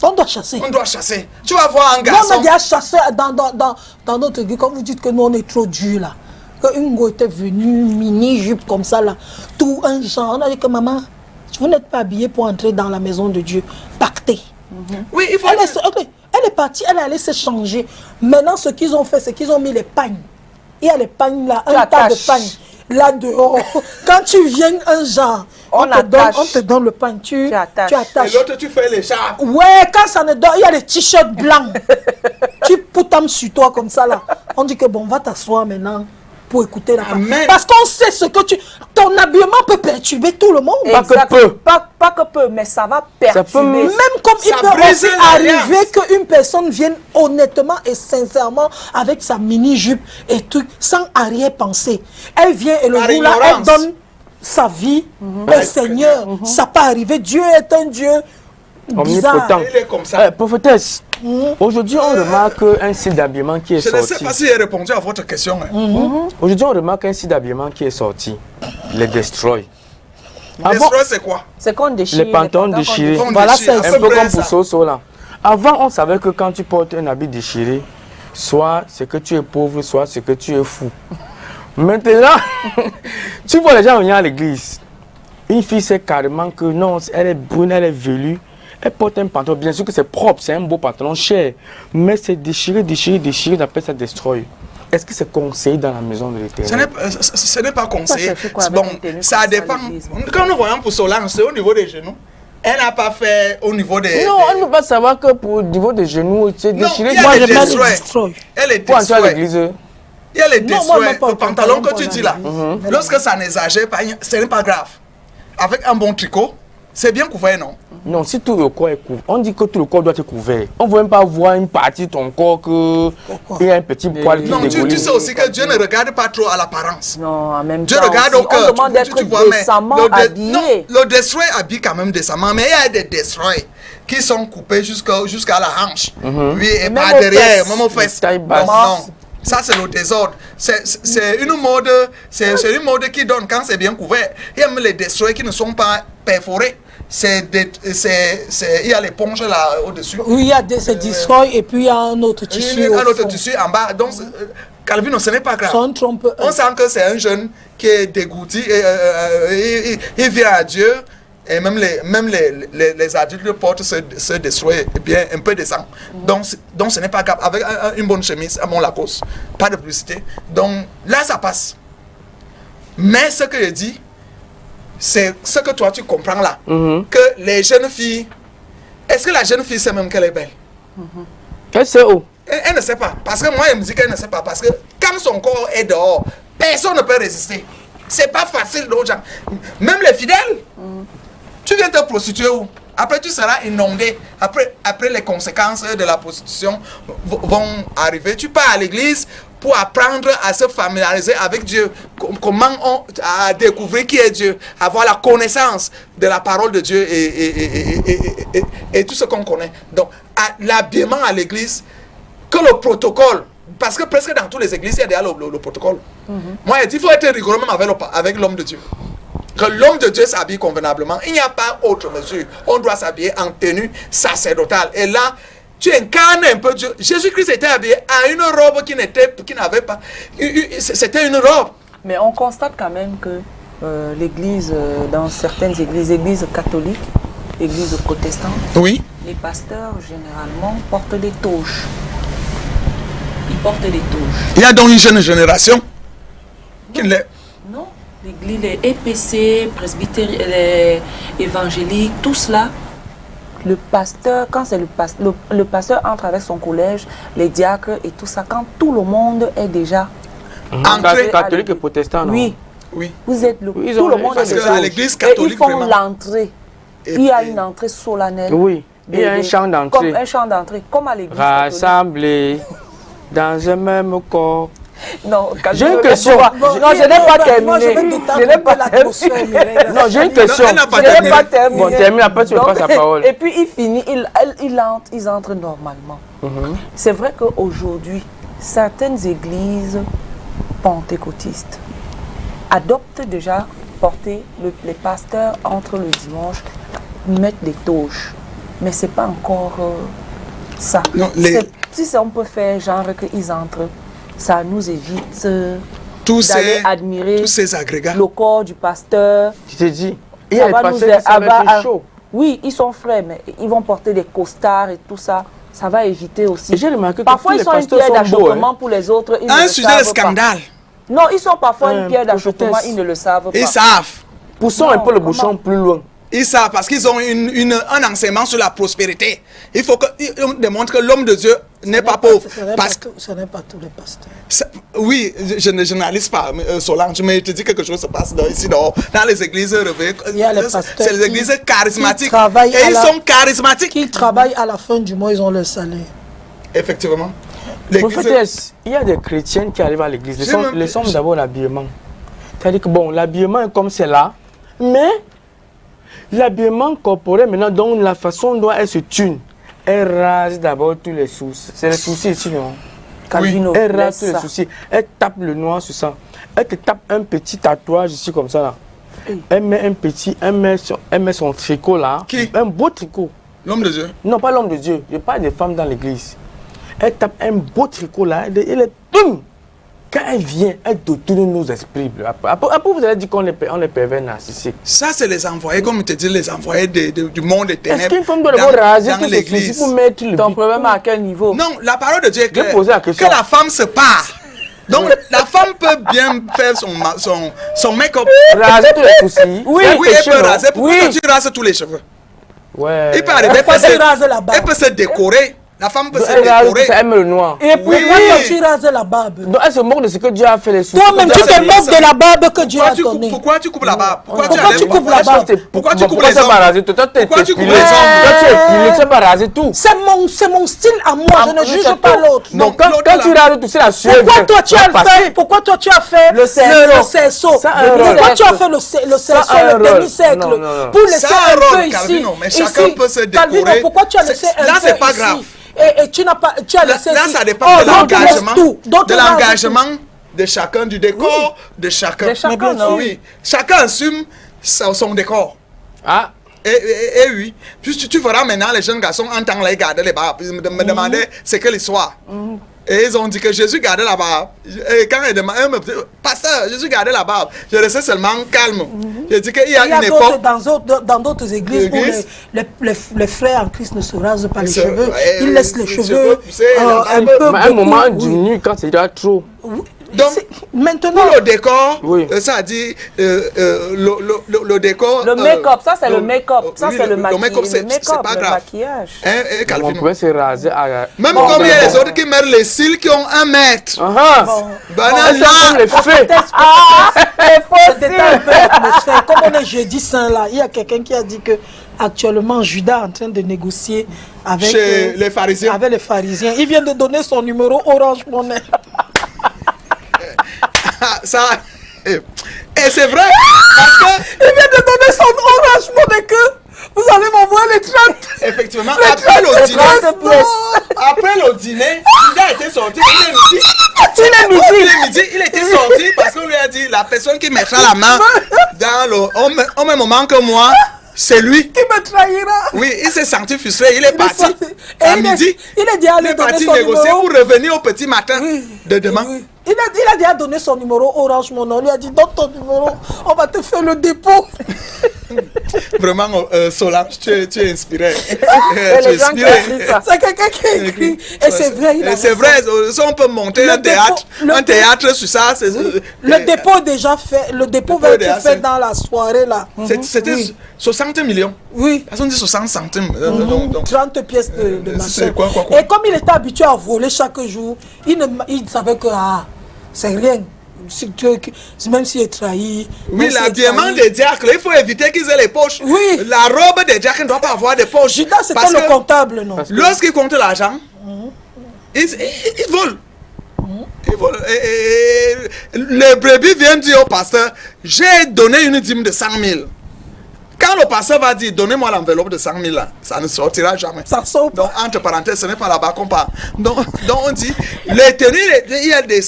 On doit chasser. On doit chasser. Tu vas voir un Nous, on a garçon. déjà chassé dans notre église. Quand vous dites que nous, on est trop dur là. Que Ungo était venu, mini-jupe comme ça là. Tout un genre. On a dit que maman, vous n'êtes pas habillée pour entrer dans la maison de Dieu. Pactez. Oui, il faut. Elle est partie, elle est allée se changer. Maintenant, ce qu'ils ont fait, c'est qu'ils ont mis les pagnes. Il y a les pagnes là, un tas de attaches. pagnes là dehors. Quand tu viens un genre, On attache. on te donne le pagne. Tu attaches. Et attaches. l'autre, tu fais les chars. Ouais, quand ça ne dort, il y a des t-shirts blancs. Tu poutames sur toi comme ça là. On dit que bon, va t'asseoir maintenant pour écouter la parole. Amen. Parce qu'on sait ce que tu... Ton habillement peut perturber tout le monde. Pas que Exact. peu. Pas que peu, mais ça va perturber. même- Même comme il Ça peut brise aussi l'alliance. arriver qu'une personne vienne honnêtement et sincèrement avec sa mini-jupe et tout, sans arrière-pensée. Elle vient et le Par jour là, elle ignorance. donne sa vie au Seigneur. Ça peut arriver. Dieu est un Dieu bizarre. Omnipotent. Il est comme ça. Prophétesse, aujourd'hui on remarque un style d'habillement qui est Je ne sais sorti. pas si j'ai répondu à votre question. hein. Aujourd'hui on remarque un style d'habillement qui est sorti. Les Destroy. Avant, Destroy, c'est quoi? C'est qu'on déchire. les pantalons déchirés. On Voilà, déchire, c'est à Un peu peu près comme pour ça. Soso là. Avant, on savait que quand tu portes un habit déchiré, soit c'est que tu es pauvre, soit c'est que tu es fou. Maintenant, tu vois les gens venir à l'église. Une fille sait carrément que non, elle est brune, elle est velue. Elle porte un pantalon, bien sûr que c'est propre, c'est un beau pantalon cher. Mais c'est déchiré, on appelle ça destroy. Est-ce que c'est conseillé dans la maison de l'Éternel? Ce n'est pas conseillé. Ça, c'est quoi avec Bon, une tenue ça comme ça à dépend. l'église? Quand nous voyons pour Solange, c'est au niveau des genoux. Elle n'a pas fait au niveau des. Non, on ne peut pas savoir que pour le niveau des genoux, c'est Non, déchiré. il y a Moi, des je mets destroy. des destroy. Elle est Pour entrer à destroy. l'église. Il y a les Non, moi, destroy. même pas Le le pantalon pantalon que tu pour dis là. la Lorsque ça n'exagère pas, ce n'est pas grave. Avec un bon tricot, c'est bien couvert, non? Non, si tout le corps est couvert, on dit que tout le corps doit être couvert. On ne veut même pas voir une partie de ton corps que il y a un petit poil qui Non, tu dégouline. sais aussi que Dieu ne regarde pas trop à l'apparence. Non, en même Dieu temps, regarde aussi, au cœur. on demande d'être décemment non, habillé. le destroy habille quand même décemment, mais il y a des destroy qui sont coupés jusqu'à la hanche. Oui, et Même pas aux derrière, fesses. même aux fesses. Taille Non, basse. non. Ça, c'est le désordre. C'est une mode, c'est une mode qui donne quand c'est bien couvert. Il y a même les destroy qui ne sont pas perforés. Il y a l'éponge là au-dessus. Oui, il y a ces destroy et puis il y a un autre tissu. Il y a un au autre fond. tissu en bas. Donc, Calvino, ce n'est pas grave. C'est un trompe. On sent que c'est un jeune qui est dégoûté. Il vient à Dieu. Et même les adultes portent ce destroy et bien un peu de sang. Donc ce n'est pas grave. Avec une bonne chemise, à mon Lacoste, pas de publicité. Donc là, ça passe. Mais ce que je dis, c'est ce que toi tu comprends là. Que les jeunes filles, est-ce que la jeune fille sait même qu'elle est belle? Elle sait où? Elle ne sait pas. Parce que moi, elle me dit qu'elle ne sait pas. Parce que quand son corps est dehors, personne ne peut résister. C'est pas facile aux gens. Même les fidèles. Tu viens te prostituer où? Après, tu seras inondé. Après, les conséquences de la prostitution vont arriver. Tu pars à l'église pour apprendre à se familiariser avec Dieu. Comment à découvrir qui est Dieu. Avoir la connaissance de la parole de Dieu et tout ce qu'on connaît. Donc, l'habillement à l'église, que le protocole, parce que presque dans toutes les églises, il y a déjà le protocole. Moi, il faut être rigoureux même avec l'homme de Dieu. Que l'homme de Dieu s'habille convenablement. Il n'y a pas autre mesure. On doit s'habiller en tenue sacerdotale. Et là, tu incarnes un peu Dieu. Jésus-Christ était habillé à une robe qui n'avait pas. C'était une robe. Mais on constate quand même que l'église, dans certaines églises catholiques, églises protestantes, Oui. les pasteurs généralement portent des toges. Ils portent des toges. Il y a donc une jeune génération qui l'est. Non, l'église, les EPC, presbytères, les évangéliques, tout cela, le pasteur, quand c'est le pasteur entre avec son collège, les diacres et tout ça, quand tout le monde est déjà Entré. Catholique et protestant, non? Oui, Oui. vous êtes le, Ils tout ont- le monde Parce est que déjà. à l'église Et catholique, ils font vraiment. l'entrée. Et- Il y a et- une entrée solennelle. Oui. Il y a un chant d'entrée. Comme un chant d'entrée, comme à l'église catholique. Rassemblés dans un même corps. Non, J'ai une Catholique, question. Non, je n'ai pas Moi, je vais terminé. détendre Je n'ai un peu pas l'atmosphère, terminé. Mireille. Non, j'ai une question. elle n'a pas Je n'ai terminé. pas terminé. Bon, termine, après tu me Donc, passes la parole. Et puis il finit, ils entrent normalement. C'est vrai qu'aujourd'hui, certaines églises pentecôtistes adoptent déjà porter les pasteurs entre le dimanche, mettre des toges. Mais ce n'est pas encore ça. Non, Si ça, on peut faire genre qu'ils entrent, ça nous évite tous d'aller ces, admirer tous ces agrégats. le corps du pasteur. Tu te dis, il y Ça a des va nous pasteurs aider. qui ça va être chaud. Oui, ils sont frais, mais ils vont porter des costards et tout ça. Ça va éviter aussi. Et j'ai remarqué que Parfois, tous ils les sont une pasteurs pierre sont beaux. d'achoppement pour les autres. Ils ne Un le sujet de savent pas. scandale. Non, ils sont parfois une pierre d'achoppement, prophétesse. ils ne le savent pas. Ils savent. Poussons un peu le bouchon plus loin. Ils savent parce qu'ils ont un enseignement sur la prospérité. Il faut qu'on démontre que l'homme de Dieu n'est pas pauvre. Parce que, Ce n'est pas tous les pasteurs. oui, je ne généralise pas, Solange, mais je te dis quelque chose se passe ici dehors. Dans les églises réveillées, Il y a les pasteurs c'est les églises charismatiques. qui travaillent Et à ils la- sont charismatiques. Qui travaillent à la fin du mois, ils ont leur salaire. Effectivement. L'église- Prophétesse, il y a des chrétiens qui arrivent à l'église. J'ai même- Les sommes d'abord l'habillement. C'est-à-dire que bon, l'habillement est comme c'est là, mais l'habillement corporel maintenant, donc la façon dont elle se tune, elle rase d'abord tous les soucis. C'est les soucis ici, non? Calvino, Elle rase laisse tous les ça. soucis. Elle tape le noir sur ça. Elle te tape un petit tatouage ici comme ça là. Elle met elle met son tricot là. Qui? Un beau tricot. L'homme de Dieu. Non, pas l'homme de Dieu. Je parle des femmes dans l'église. Elle tape un beau tricot là. Elle est... Boum! Quand elle vient, elle détourne nos esprits. Après, vous allez dire qu'on est pervers narcissiques. Ça, c'est les envoyés, comme je te dis, les envoyés du monde des ténèbres. Est-ce qu'une femme doit d'abord raser dans tous ses soucis l'église. pour mettre le Ton bip? problème à quel niveau? Non, la parole de Dieu est claire. posé la question. Que la femme se passe. Donc, la femme peut bien faire son make-up. Raser tous les soucis. Oui, C'est un oui, elle péché, peut non? raser. Pourquoi toi, tu rases tous les cheveux? Ouais. Il peut arriver, Pourquoi tu rases la barbe? elle peut se décorer. La femme peut se Elle rase tout décorer. ça, elle met le noir. Et pourquoi Oui. toi tu rases la barbe? Donc elle se moque de ce que Dieu a fait les soucis. Toi-même, tu te moques de la barbe que Dieu a donnée. Pourquoi tu coupes la barbe? Pourquoi Pourquoi enlèves tu coupes la pourquoi barbe? Pourquoi tu coupes les tu vas ongles? raser tout? Toi, Pourquoi tu coupes épilé. les ongles? Toi, tu es épilé, tu vas pas raser tout. C'est mon style à moi, je ne oui, juge c'est pas tout. l'autre. Non, Donc quand l'autre, tu là. rases tout, c'est la sueur. Pourquoi toi tu as fait, Le cerceau. le cerceau? Ça a un Pourquoi rôle. tu as fait le cerceau, Ça a un le rôle. demi-cercle Non, non, non. pour laisser Ça a un un peu rôle, ici? Calvino, mais ici. chacun peut se Calvino, décorer. pourquoi tu as laissé un Là, peu c'est pas ici? grave. Et tu n'as pas, tu as laissé Là, ici. ça dépend Oh, de d'autres laissent l'engagement. tout. D'autres De rasent l'engagement de chacun, du décor de chacun. De chacun, bien sûr. non? Oui. Chacun assume son décor. Ah, Et oui. Puis tu verras maintenant les jeunes garçons entendent les garder les barbes. Ils me demandaient c'est quelle histoire. Et ils ont dit que Jésus gardait la barbe. Et quand ils me disaient, pasteur, Jésus gardait la barbe, je restais seulement calme. J'ai dit qu'il y a Il y a une d'autres, époque. dans d'autres églises où Église. les frères en Christ ne se rasent pas les Se- cheveux. ouais, Ils laissent les les cheveux cheveux pousser, la un barbe. peu. mais à un beaucoup, moment oui. diminue quand c'est déjà trop. Donc, Maintenant, pour le décor, Oui. ça a dit le décor. Le make-up, ça c'est le make-up. Ça oui, c'est le make-up, maquillage. c'est Le pas make-up, le grave. maquillage. Hein, On Calvino. pouvait se raser à... Même Bon, comme il y a bon. les autres qui mettent les cils qui ont 1 mètre. Ah, Ben elles là, sont comme les fées. ça détaille un peu l'atmosphère. Comme on est jeudi saint là, il y a quelqu'un qui a dit que actuellement Judas est en train de négocier avec, Chez les pharisiens. avec les pharisiens. Il vient de donner son numéro Orange Money. ça. Et c'est vrai. Parce que, Il vient de donner son Orange Money que vous allez m'envoyer les 30. effectivement, après le dîner, après le dîner, il a été sorti. Il est midi, il était sorti parce qu'on lui a dit la personne qui mettra la main dans le. Au même moment que moi, c'est lui. Qui me trahira. Oui, il s'est senti frustré. Il est parti. Et À il midi, est dit il aller est donner parti son négocier numéro. pour revenir au petit matin de demain. Oui. Il a déjà donné son numéro Orange Money. On lui a dit donne ton numéro, on va te faire le dépôt. Vraiment, Solange, tu es inspiré. Et les gens qui ont écrit ça. C'est quelqu'un qui a écrit. Et c'est vrai. il a C'est raison. vrai, si on peut monter Le un théâtre, dépôt- un théâtre sur ça. Le dépôt est déjà fait. Le dépôt va déjà être fait fait. dans la soirée là. C'était Oui. 60 millions. Oui. Parce qu'on dit 60 centimes. 30 pièces de c'est machin. quoi. Et comme il était habitué à voler chaque jour, il savait que c'est rien. Même s'il est trahi. Oui, même s'il est l'habillement trahi. des diacres, il faut éviter qu'ils aient les poches. Oui. La robe des diacres ne doit pas avoir des poches. Judas, c'était Parce le que comptable, non? lorsqu'ils comptent l'argent, ils volent. Ils volent. Et les brebis viennent dire au pasteur, j'ai donné une dîme de 100 000. Quand le pasteur va dire, donnez-moi l'enveloppe de 100 000, là, ça ne sortira jamais. Ça sort pas. Donc, entre parenthèses, ce n'est pas là-bas qu'on parle. Donc, on dit, les tenues, il y a des...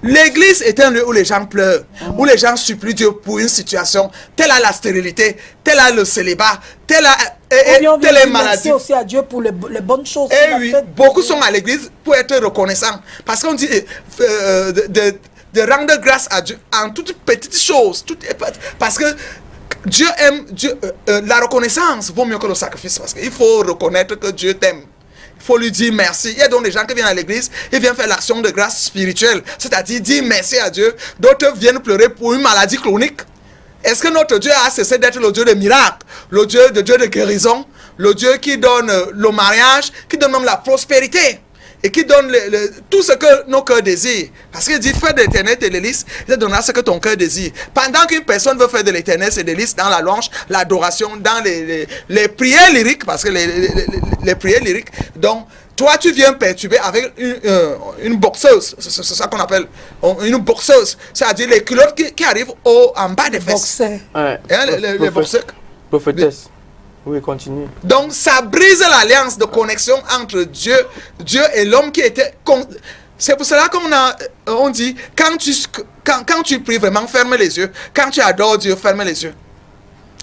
L'église est un lieu où les gens pleurent, où les gens supplient Dieu pour une situation. Telle a la stérilité, telle a le célibat, telle Telle est maladie. Merci aussi à Dieu pour les bonnes choses qu'il Et a oui, faites. beaucoup sont à l'église pour être reconnaissants. Parce qu'on dit de rendre grâce à Dieu en toutes petites choses. Parce que Dieu aime, la reconnaissance vaut mieux que le sacrifice. Parce qu'il faut reconnaître que Dieu t'aime. Il faut lui dire merci. Il y a donc des gens qui viennent à l'église, ils viennent faire l'action de grâce spirituelle, c'est-à-dire dire merci à Dieu. D'autres viennent pleurer pour une maladie chronique. Est-ce que notre Dieu a cessé d'être le Dieu de miracles, le Dieu de guérison, le Dieu qui donne le mariage, qui donne même la prospérité et qui donne tout ce que nos cœurs désirent? Parce qu'il dit, fais de l'éternel tes délices, il te donnera ce que ton cœur désire. Pendant qu'une personne veut faire de l'éternel ses délices dans la louange, l'adoration, dans les prières lyriques, parce que les prières lyriques, donc, toi, tu viens perturber avec une boxeuse, c'est ça qu'on appelle une boxeuse, c'est-à-dire les culottes qui arrivent en bas des fesses. Boxer. Ouais. Hein, les boxeurs. Prophétesse. Oui, continue. Donc, ça brise l'alliance de connexion entre Dieu et l'homme qui était... C'est pour cela on dit, quand tu pries vraiment, ferme les yeux. Quand tu adores Dieu, ferme les yeux.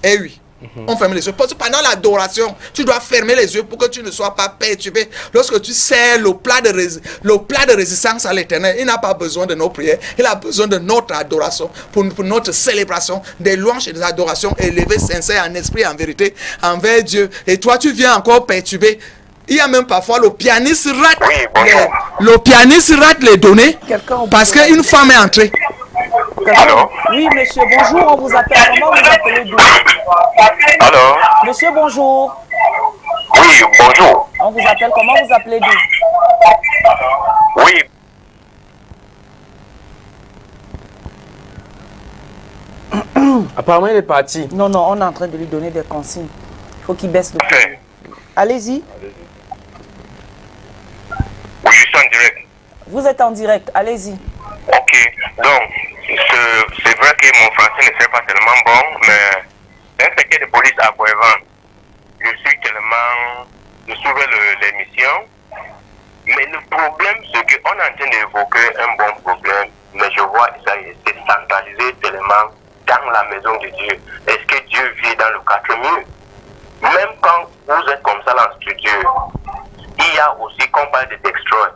Eh oui. On ferme les yeux. Parce que pendant l'adoration, tu dois fermer les yeux pour que tu ne sois pas perturbé. Lorsque tu sers le plat de résistance à l'éternel, il n'a pas besoin de nos prières. Il a besoin de notre adoration, pour notre célébration, des louanges et des adorations élevées, sincères, en esprit, en vérité, envers Dieu. Et toi, tu viens encore perturber. Il y a même parfois le pianiste rate les données parce qu'une femme est entrée. Allô? Oui, monsieur, bonjour, on vous appelle. Comment vous appelez d'où? Allô? Monsieur, bonjour. Oui, bonjour. On vous appelle, comment vous appelez d'où? Oui. Apparemment, il est parti. Non, on est en train de lui donner des consignes. Il faut qu'il baisse le ton. Allez-y. Oui, je suis en direct. Vous êtes en direct, allez-y. Ok. Donc, c'est vrai que mon français ne serait pas tellement bon, mais un secret de police à Boévan, je suis tellement... Je suivais l'émission, mais le problème, c'est qu'on est en train d'évoquer un bon problème, mais je vois que ça est centralisé tellement dans la maison de Dieu. Est-ce que Dieu vit dans le 4 murs? Même quand vous êtes comme ça dans le studio, il y a aussi, qu'on parle de destroy,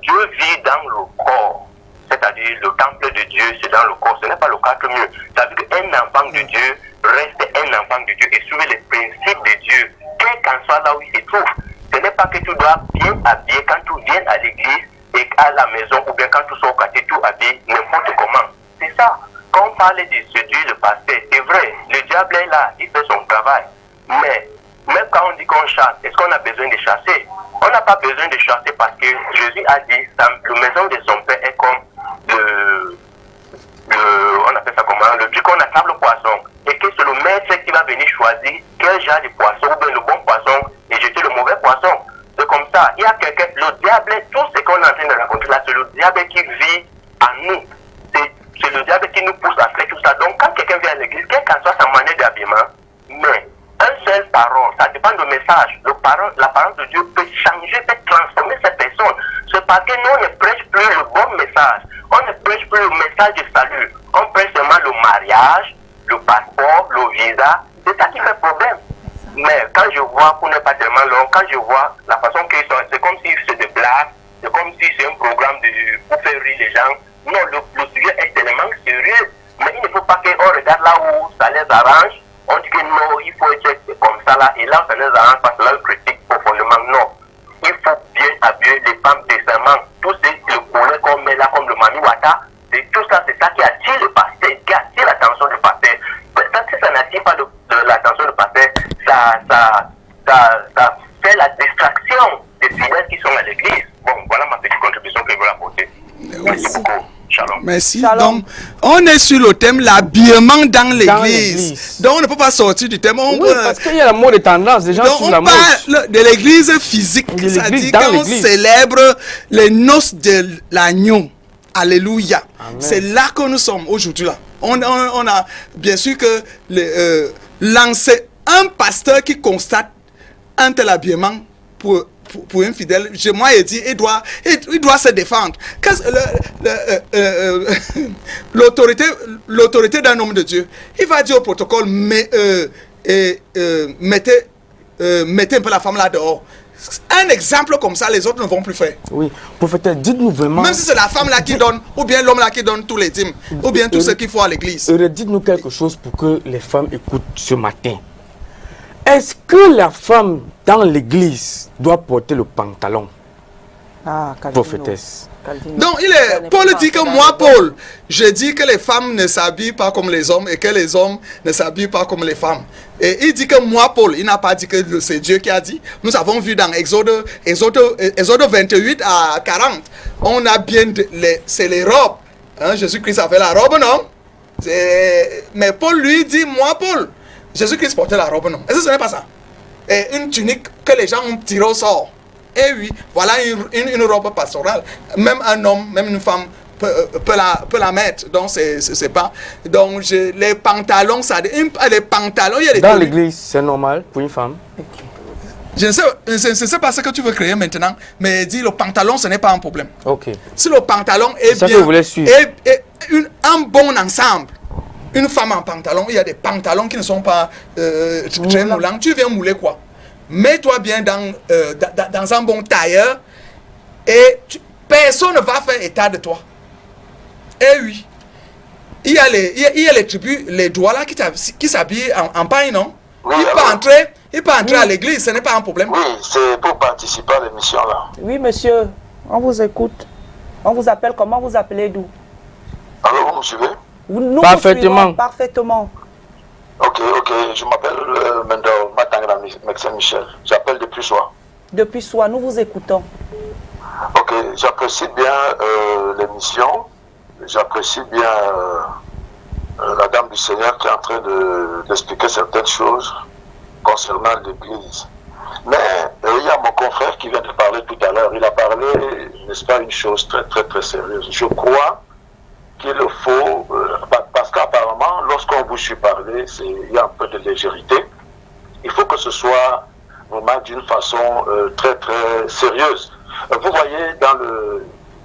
Dieu vit dans le corps. C'est-à-dire le temple de Dieu, c'est dans le corps, ce n'est pas le 4 murs. Ça veut dire qu'un enfant de Dieu reste un enfant de Dieu et suivre les principes de Dieu, quel qu'en soit là où il se trouve. Ce n'est pas que tu dois bien habiller quand tu viens à l'église et à la maison, ou bien quand tu sors au quartier, tu habilles n'importe comment. C'est ça. Quand on parle de séduire le pasteur, c'est vrai, le diable est là, il fait son travail. Mais même quand on dit qu'on chasse, est-ce qu'on a besoin de chasser? On n'a pas besoin de chasser parce que Jésus a dit, la maison de son père est comme on appelle ça comment, le truc qu'on attrape le poisson, et que c'est le maître qui va venir choisir quel genre de poisson, ou bien le bon poisson, et jeter le mauvais poisson. C'est comme ça. Il y a quelqu'un, le diable, tout ce qu'on est en train de raconter là, c'est le diable qui vit en nous. C'est le diable qui nous pousse à faire tout ça. Donc quand quelqu'un vient à l'église, quelle qu'en soit sa manière d'habillement, mais un seul parole, ça dépend du message. La parole de Dieu peut changer, peut transformer cette personne. C'est parce que nous, on ne prêche plus le bon message. On ne prêche plus le message du salut. On prêche seulement le mariage, le passeport, le visa. C'est ça qui fait problème. Mais quand je vois, pour ne pas tellement long, quand je vois la façon qu'ils sont, c'est comme si c'est des blagues, c'est comme si c'est un programme pour faire rire les gens. Non, le sujet est tellement sérieux. Mais il ne faut pas qu'on regarde là où ça les arrange On dit que non, il faut être comme ça là, et là, ça nous arrange parce que là, on critique profondément. Non, il faut bien habiller les femmes décemment. Tout ce le collet qu'on met là, comme le Mami Wata, tout ça, c'est ça qui attire le pasteur, qui attire l'attention du pasteur. Si ça n'attire pas l'attention du pasteur, ça fait la distraction des fidèles qui sont à l'église. Bon, voilà ma petite contribution que je veux apporter. Merci beaucoup. Shalom. Merci. Shalom. Donc, on est sur le thème l'habillement dans l'église. Donc, on ne peut pas sortir du thème. Oui, parce qu'il y a la mode de tendance, les gens donc, suivent la on mode. parle de l'église physique. De C'est-à-dire l'église, dans quand on l'église. célèbre les noces de l'agneau. Alléluia. Amen. C'est là que nous sommes aujourd'hui. Là. On a bien sûr que un pasteur qui constate un tel habillement pour un fidèle, moi il dit il doit se défendre. L'autorité d'un homme de Dieu, il va dire au protocole mettez un peu la femme là dehors. Un exemple comme ça, les autres ne vont plus faire. Oui, prophète, dites-nous vraiment. Même si c'est la femme là qui donne, ou bien l'homme là qui donne tous les dîmes, ou bien tout ce qu'il faut à l'église. Dites-nous quelque chose pour que les femmes écoutent ce matin. Est-ce que la femme dans l'église doit porter le pantalon? Calvino. Prophétesse. Calvino. Donc, Paul dit que moi, Paul, je dis que les femmes ne s'habillent pas comme les hommes et que les hommes ne s'habillent pas comme les femmes. Et il dit que moi, Paul, il n'a pas dit que c'est Dieu qui a dit. Nous avons vu dans Exode 28 à 40, on a bien, c'est les robes. Hein, Jésus-Christ avait la robe, non? Mais Paul lui dit, moi, Paul, Jésus-Christ portait la robe, non? Est-ce que ce n'est pas ça? Et une tunique que les gens ont tirée au sort. Et oui, voilà une robe pastorale. Même un homme, même une femme peut la mettre. Donc, c'est pas. Donc, les pantalons, les pantalons, il y a des. Dans l'église, c'est normal pour une femme? Je ne sais pas ce que tu veux créer maintenant, mais dis le pantalon, ce n'est pas un problème. Ok. Si le pantalon est ça bien. que vous voulez suivre. Un bon ensemble. Une femme en pantalon, il y a des pantalons qui ne sont pas très moulants. Tu viens mouler quoi? Mets-toi bien dans un bon tailleur et personne ne va faire état de toi. Eh oui. Il y a les tribus, les doigts là qui s'habillent en paille, non? Oui, il peut entrer à l'église, ce n'est pas un problème. Oui, c'est pour participer à l'émission là. Oui, monsieur, on vous écoute. On vous appelle, comment vous appelez d'où? Alors, vous me suivez? Nous Parfaitement. Vous suivons parfaitement. Ok, je m'appelle Mendo Matangana Michel. J'appelle depuis Soie. Depuis Soie, nous vous écoutons. Ok, j'apprécie bien l'émission. J'apprécie bien la dame du Seigneur qui est en train d'expliquer certaines choses concernant l'église. Mais il y a mon confrère qui vient de parler tout à l'heure. Il a parlé, n'est-ce pas, une chose très très très sérieuse. Je crois qu'il faut, parce qu'apparemment, lorsqu'on vous suit parler, il y a un peu de légèreté. Il faut que ce soit vraiment d'une façon très très sérieuse. Vous voyez dans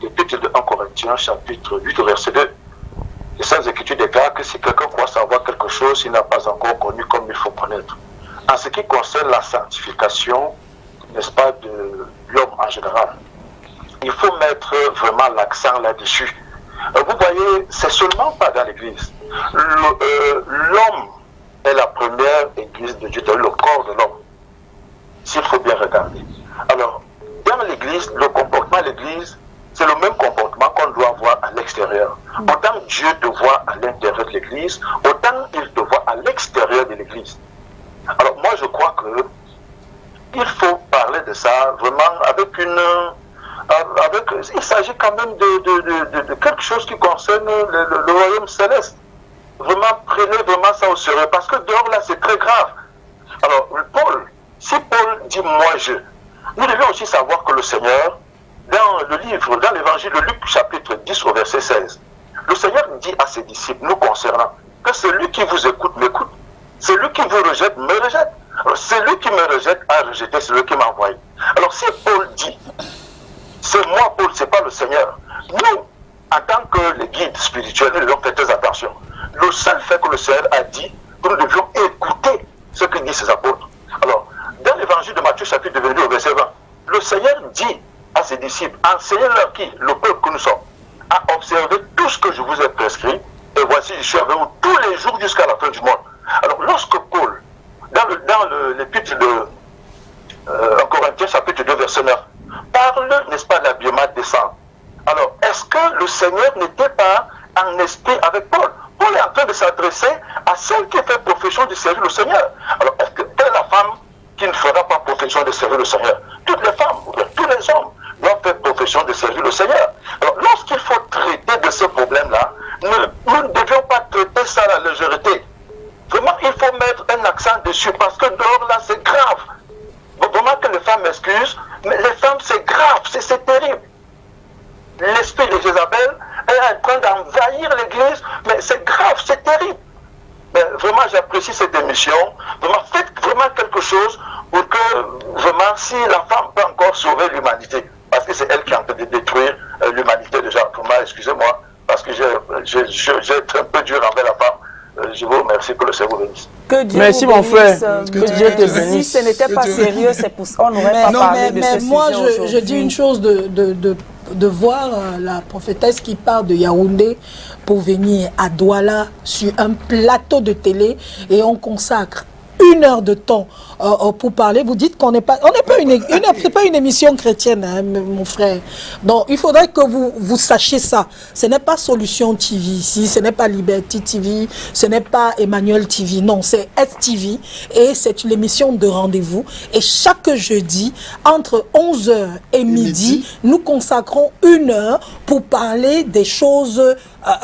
l'épître de 1 Corinthiens, chapitre 8, verset 2, les Saintes Écritures déclarent que si quelqu'un croit savoir quelque chose, il n'a pas encore connu comme il faut connaître. En ce qui concerne la sanctification, n'est-ce pas, de l'homme en général, il faut mettre vraiment l'accent là-dessus. Vous voyez, c'est seulement pas dans l'église. L'homme est la première église de Dieu, le corps de l'homme. S'il faut bien regarder. Alors, dans l'église, le comportement à l'église, c'est le même comportement qu'on doit avoir à l'extérieur. Autant Dieu te voit à l'intérieur de l'église, autant il te voit à l'extérieur de l'église. Alors, moi, je crois que il faut parler de ça vraiment avec il s'agit quand même de quelque chose qui concerne le royaume céleste. Vraiment, prenez vraiment ça au sérieux, parce que dehors là, c'est très grave. Alors, si Paul dit moi je, nous devons aussi savoir que le Seigneur, dans l'évangile de Luc, chapitre 10 au verset 16, le Seigneur dit à ses disciples, nous concernant, que celui qui vous écoute m'écoute, celui qui vous rejette me rejette. Alors, celui qui me rejette a rejeté celui qui m'a envoyé. Alors, si Paul dit, c'est moi, Paul, c'est pas le Seigneur. Nous, en tant que les guides spirituels, nous devons faire très attention. Le seul fait que le Seigneur a dit que nous devions écouter ce que disent ses apôtres. Alors, dans l'évangile de Matthieu, chapitre 22, verset 20, le Seigneur dit à ses disciples, enseignez-leur qui, le peuple que nous sommes, à observer tout ce que je vous ai prescrit, et voici, je suis avec vous tous les jours jusqu'à la fin du monde. Alors, lorsque Paul, dans l'épître de Corinthiens, chapitre 2, verset 9, parle, n'est-ce pas, de l'habillement décent. Alors, est-ce que le Seigneur n'était pas en esprit avec Paul? Paul est en train de s'adresser à celle qui fait profession de servir le Seigneur. Alors, est-ce que telle la femme qui ne fera pas profession de servir le Seigneur? Toutes les femmes, tous les hommes doivent faire profession de servir le Seigneur. Alors, lorsqu'il faut traiter de ce problème-là, nous ne devions pas traiter ça à la légèreté. Vraiment, il faut mettre un accent dessus parce que dehors, là, c'est grave. Vraiment que les femmes m'excusent, mais les femmes, c'est grave, c'est terrible. L'esprit de Jézabel est en train d'envahir l'église, mais c'est grave, c'est terrible. Mais vraiment, j'apprécie cette émission. Vraiment, faites vraiment quelque chose pour que, vraiment, si la femme peut encore sauver l'humanité, parce que c'est elle qui est en train de détruire l'humanité déjà. Vraiment, excusez-moi, parce que j'ai été un peu dur envers la femme. Je vous remercie, que le Seigneur vous bénisse. Que Dieu Merci vous mon bénisse, frère. Que Dieu te bénisse. Si ce n'était pas sérieux, c'est pour ça qu'on n'aurait pas parlé de ce sujet moi, aujourd'hui. je dis une chose de voir la prophétesse qui part de Yaoundé pour venir à Douala sur un plateau de télé et on consacre 1 heure de temps pour parler. Vous dites qu'on n'est pas, c'est pas une émission chrétienne, hein, mon frère. Donc il faudrait que vous sachiez ça. Ce n'est pas Solution TV ici, ce n'est pas Liberty TV, ce n'est pas Emmanuel TV. Non, c'est STV et c'est une émission de rendez-vous. Et chaque jeudi entre 11h et midi, nous consacrons 1 heure pour parler des choses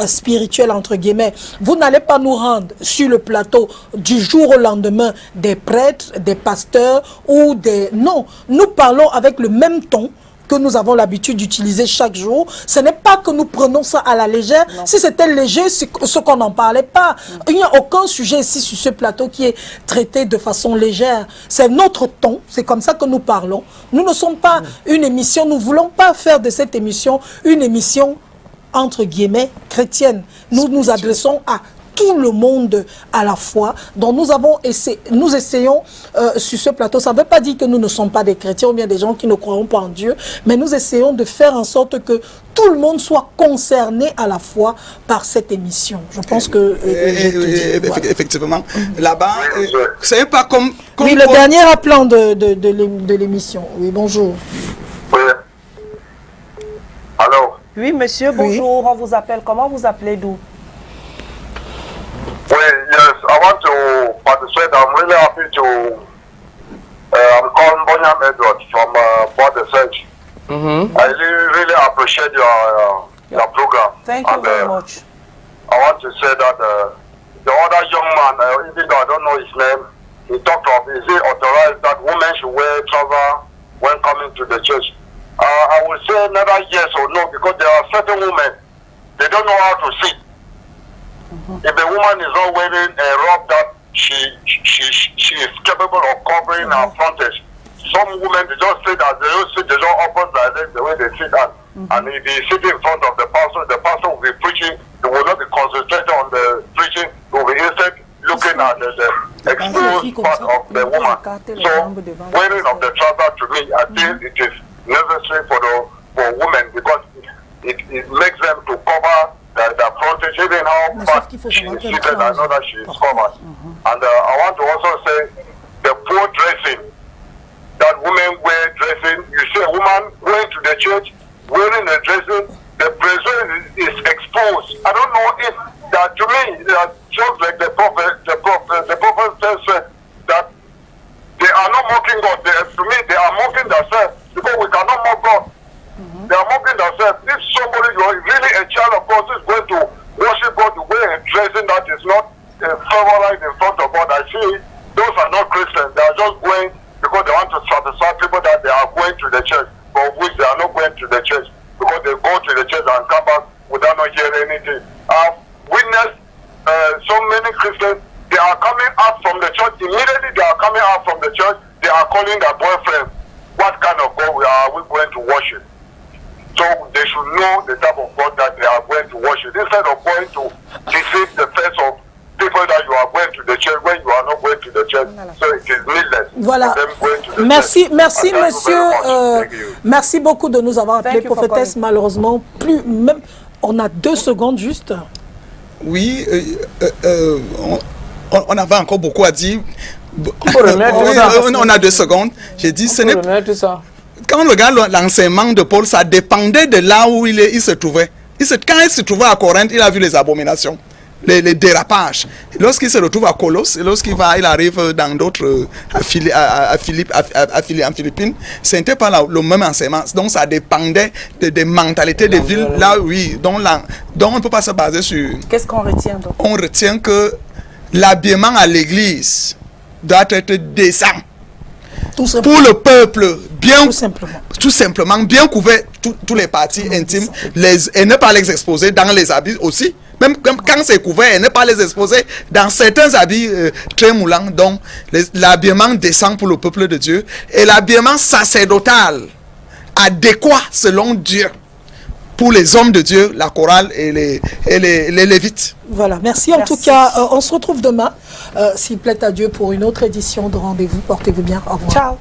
spirituelles entre guillemets. Vous n'allez pas nous rendre sur le plateau du jour au lendemain des prêtres, des pasteurs ou des... Non, nous parlons avec le même ton que nous avons l'habitude d'utiliser chaque jour. Ce n'est pas que nous prenons ça à la légère. Non. Si c'était léger, c'est ce qu'on n'en parlait pas. Il n'y a aucun sujet ici sur ce plateau qui est traité de façon légère. C'est notre ton, c'est comme ça que nous parlons. Nous ne sommes pas une émission, nous ne voulons pas faire de cette émission une émission entre guillemets chrétienne. Nous nous adressons à tout le monde à la fois. Donc nous essayons sur ce plateau, ça ne veut pas dire que nous ne sommes pas des chrétiens ou bien des gens qui ne croient pas en Dieu, mais nous essayons de faire en sorte que tout le monde soit concerné à la fois par cette émission. Je pense que... effectivement, là-bas, c'est pas comme oui, le dernier appelant de l'émission. Oui, bonjour. Oui. Allô? Oui, monsieur, bonjour. Oui. On vous appelle. Comment vous appelez d'où? Well, yes, I want to participate. I'm really happy to. I'm calling Bonyam Edward from Border Search. I really appreciate your program. Thank you very much. I want to say that the other young man, even though I don't know his name, he talked of, is it authorized that women should wear trouser when coming to the church? I would say neither yes or no, because there are certain women, they don't know how to sit. If a woman is not wearing a robe that she is capable of covering her frontage, some women, they just sit as they don't sit, they don't open their legs the way they sit. And if they sit in front of the pastor will be preaching, they will not be concentrated on the preaching, they will be instead looking at the exposed part of the woman. So, wearing of the trouser, to me, I think it is necessary for women, because it makes them to cover the frontage, even how fast she is seated, I know that she is covered. And I want to also say the poor dressing, that women wear dressing. You see a woman going to the church wearing a dressing, the presence is exposed. I don't know if that, to me, just like the prophet said that they are not mocking God. To me, they are mocking themselves, because we cannot mock God. They are mocking themselves. If somebody, you are really a child of God, is going to worship God the way a dressing that is not favorized in front of God, I see those are not Christians. They are just going because they want to satisfy people that they are going to the church, but which they are not going to the church, because they go to the church and come back without not hearing anything. I've witnessed so many Christians, they are coming out from the church. Immediately they are coming out from the church, they are calling their boyfriend. What kind of God are we going to worship? So they should know the type of God that they are going to worship, instead of going to deceive the face of people that you are going to the church when you are not going to the church. So it is needless. Voilà. Merci monsieur. Merci beaucoup de nous avoir appelé, prophétesse. Malheureusement, on a 2 secondes juste. Oui, on avait encore beaucoup à dire. On peut remettre tout ça. On a 2 secondes. J'ai dit, ce On n'est peut remettre tout ça. quand on regarde l'enseignement de Paul, ça dépendait de là où il se trouvait. Quand il se trouvait à Corinthe, il a vu les abominations, les dérapages. Lorsqu'il se retrouve à Colosse, lorsqu'il arrive dans d'autres, en Philippines, ce n'était pas le même enseignement. Donc ça dépendait des mentalités des villes, là, oui, dont on ne peut pas se baser sur... Qu'est-ce qu'on retient donc? On retient que l'habillement à l'église doit être décent. Pour le peuple, bien, tout simplement, bien couvert tous les parties intimes, et ne pas les exposer dans les habits aussi. Même quand c'est couvert, et ne pas les exposer dans certains habits très moulants. Donc, l'habillement décent pour le peuple de Dieu et l'habillement sacerdotal, adéquat selon Dieu, pour les hommes de Dieu, la chorale et les lévites. Voilà, merci. En tout cas, on se retrouve demain, s'il plaît à Dieu, pour une autre édition de Rendez-vous. Portez-vous bien. Au revoir. Ciao.